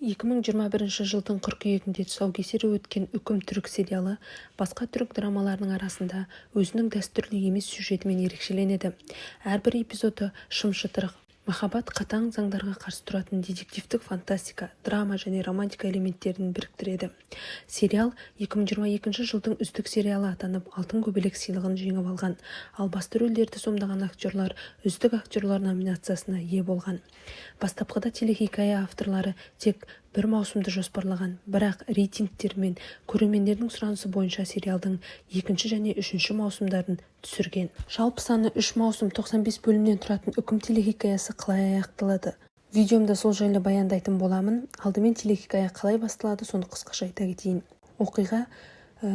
2021 жылдың қыркүйегінде тұсаукесері өткен «Үкім» түрік сериалы басқа түрік драмаларының арасында өзінің дәстүрлі емес сюжетімен ерекшеленеді. Әрбір эпизоды шым-шытырық, махаббат қатаң заңдарға қарсы тұратын детективтік фантастика, драма және романтика элементтерін біріктіреді. Сериал 2022 жылдың үздік сериалы атанып, алтын көбелек сыйлығын жеңіп алған, ал басты рөлдерді сомдаған актерлар үздік актерлар номинациясына ие болған. Бастапқыда телехикая авторлары тек бір маусымды жоспарлаған, бірақ рейтингтер мен көрермендердің сұранысы бойынша сериалдың екінші және үшінші маусымдарын түсірген. Жалпы саны 3 маусым 95 бөлімнен тұратын «Үкім» телехикаясы қалай аяқталады? Видеомда сол жайлы баяндайтын боламын. Алдымен телехикая қалай басталады, соны қысқаша айта кетейін. Оқиға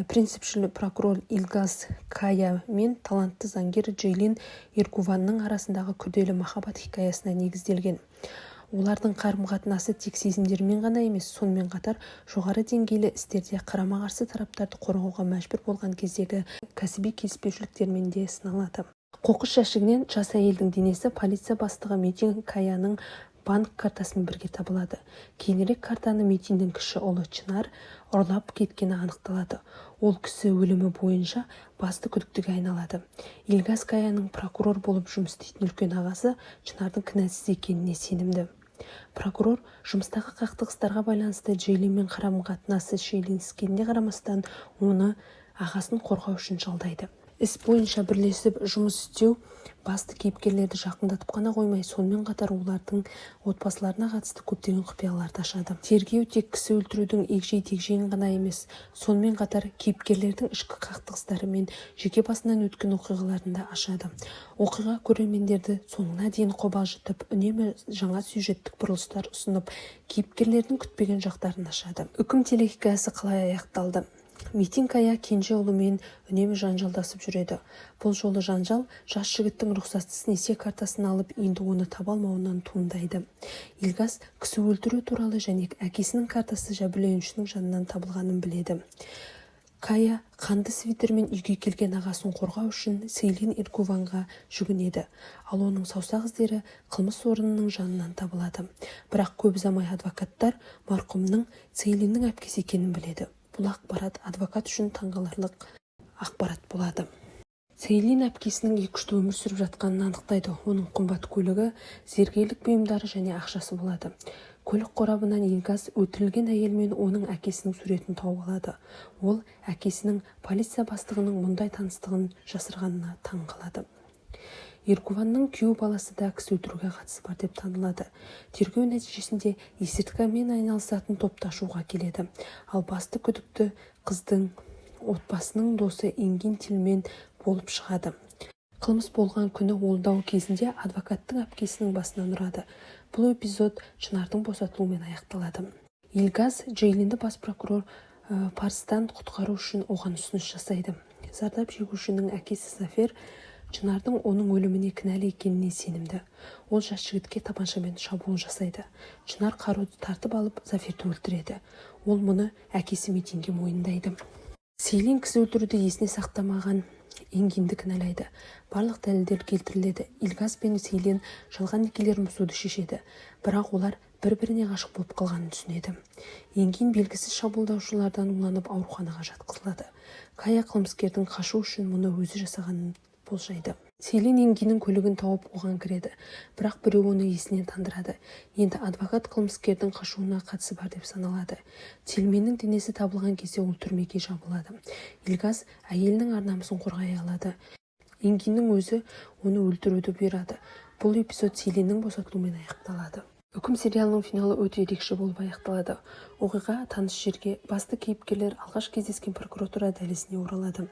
принципшіл прокурор Илгаз Кая мен талантты заңгер Джейлин Иргуванның арасындағы күрделі махаббат хикаясына негізделген. Олардың қарым-қатынасы тек сезімдермен ғана емес, сонымен қатар жоғары деңгейлі істерде қарама-қарсы тараптарды қорғауға мәжбүр болған кездегі кәсіби келіспеушіліктермен де сыналады. Қоқыс жәшігінен жас әйелдің денесі полиция бастығы Метин Каяның банк картасымен бірге табылады. Кейінірек картаны Метиннің кіші ұлы Чынар ұрлап кеткені анықталады. Ол кісі өлімі бойынша басты күдіктіге айналады. Илгаз Каяның прокурор болып жұмыс істейтін үлкен ағасы Чынардың кінәсіз екеніне сенімді. Прокурор жұмыстағы қақтығыстарға байланысты Джейлинмен қарым-қатынасы шиеленіскеніне қарамастан оны ағасын қорғау үшін жалдайды. Іс бойынша бірлесіп жұмыс істеу басты кейіпкерлерді жақындатып қана қоймай, сонымен қатар олардың отбасыларына қатысты көптеген құпияларды ашады. Тергеу тек кісі өлтірудің егжей-тегжейін ғана емес, сонымен қатар кейіпкерлердің ішкі қақтығыстары мен жеке басынан өткен оқиғаларында ашады. Оқиға көрермендерді соңына дейін қобалжытып, үнемі жаңа сюжеттік бұрылыстар ұсынып, кейіпкерлердің күтпеген жақтарын ашады. «Үкім» телехикаясы қалай аяқталды? Метин Кая кенже ұлымен үнемі жанжалдасып жүреді. Бұл жолы жанжал жас жігіттің рұқсатсыз несие картасын алып, енді оны таба алмауынан туындайды. Илгаз кісі өлтіру туралы және әкесінің картасы жәбірленушінің жанынан табылғанын біледі. Кая қанды свитермен үйге келген ағасын қорғау үшін Сейлин Иргуванға жүгінеді, ал оның саусақ іздері қылмыс орнының жанынан табылады. Бірақ көп ұзамай адвокаттар марқұмның Сейлиннің әпкесі екенін біледі. Бұл ақпарат адвокат үшін таңғаларлық ақпарат болады. Сейлин әпкесінің екіұшты өмір сүріп жатқанын анықтайды. Оның қымбат көлігі, зергерлік бұйымдары және ақшасы болады. Көлік қорабынан Илгаз өлтірілген әйел мен оның әкесінің суретін тауып алады. Ол әкесінің полиция бастығының мұндай таныстығын жасырғанына таң қалады. Иргуванның күйеу баласы да кісі өлтіруге қатысы бар деп танылады. Тергеу нәтижесінде есірткімен айналысатын топты ашуға келеді. Ал басты күдікті қыздың отбасының досы Ингин Тилмен болып шығады. Қылмыс болған күні ол дау кезінде адвокаттың әпкесінің басынан ұрады. Бұл эпизод Чынардың босатылуымен аяқталады. Илгаз Джейлинді бас прокурор Парстан құтқару үшін оған ұсыныс жасайды. Зардап шегушінің әкесі Зафер Чынардың оның өліміне кінәлі екеніне сенімді. Ол жас жігітке тапаншамен шабуыл жасайды. Чынар қаруды тартып алып Заферді өлтіреді. Ол мұны әкесі Метинге мойындайды. Сейлин кісі өлтіруді есіне сақтамаған Ингинді кінәлайды. Барлық дәлелдер келтіріледі. Илгаз бен Сейлин жалған некелерін бұзуды шешеді. Бірақ олар бір-біріне ғашық болып қалғанын түсінеді. Ингин белгісіз шабуылдаушылардан уланып ауруханаға жатқызылады. Кая қылмыскердің қашу үшін мұны өзі жасағанын болжайды. Сейлин Ингиннің көлігін тауып оған кіреді, бірақ біреу оны есінен тандырады. Енді адвокат қылмыскердің қашуына қатысы бар деп саналады. Тилменнің денесі табылған кезде ол түрмеге жабылады. Илгаз әйелінің ар-намысын қорғай алады. Ингиннің өзі оны өлтіруді бұйырады. Бұл эпизод Сейлиннің босатылуымен аяқталады. «Үкім» сериалының финалы өте ерекше болып аяқталады. Оқиға таныс жерге басты кейіпкерлер алғаш кездескен прокуратура дәлізіне оралады.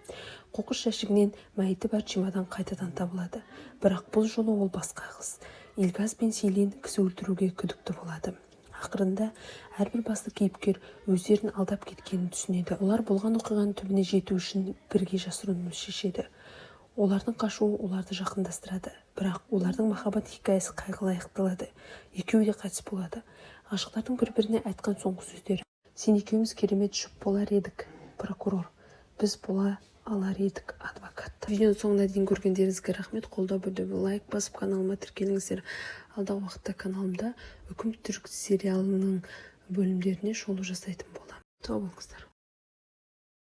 Қоқыс жәшігінен мәйіті бар чемодан қайтадан табылады. Бірақ бұл жолы ол басқа қыз. Илгаз бен Сейлин кісі өлтіруге күдікті болады. Ақырында әрбір басты кейіпкер өздерін алдап кеткенін түсінеді. Олар болған оқиғаның түбіне жету үшін бірге жасыруын шешеді. Олардың қашуы оларды жақындастырады, бірақ олардың махаббат хикаясы қайғылы аяқталады. Екеуі де қайтыс болады. Ғашықтардың бір-біріне айтқан соңғы сөздері: «Сен екеуміз керемет жұп болар едік, прокурор. Біз бола алар едік, адвокат». Видеоның соңына дейін көргендеріңізге рахмет. Қолдау білдіріп лайк басып каналыма тіркеліңіздер. Алдағы уақытта каналымда «Үкім» түрік сериалының бөлімдеріне шолу жасайтын боламын. сау болыңыздар.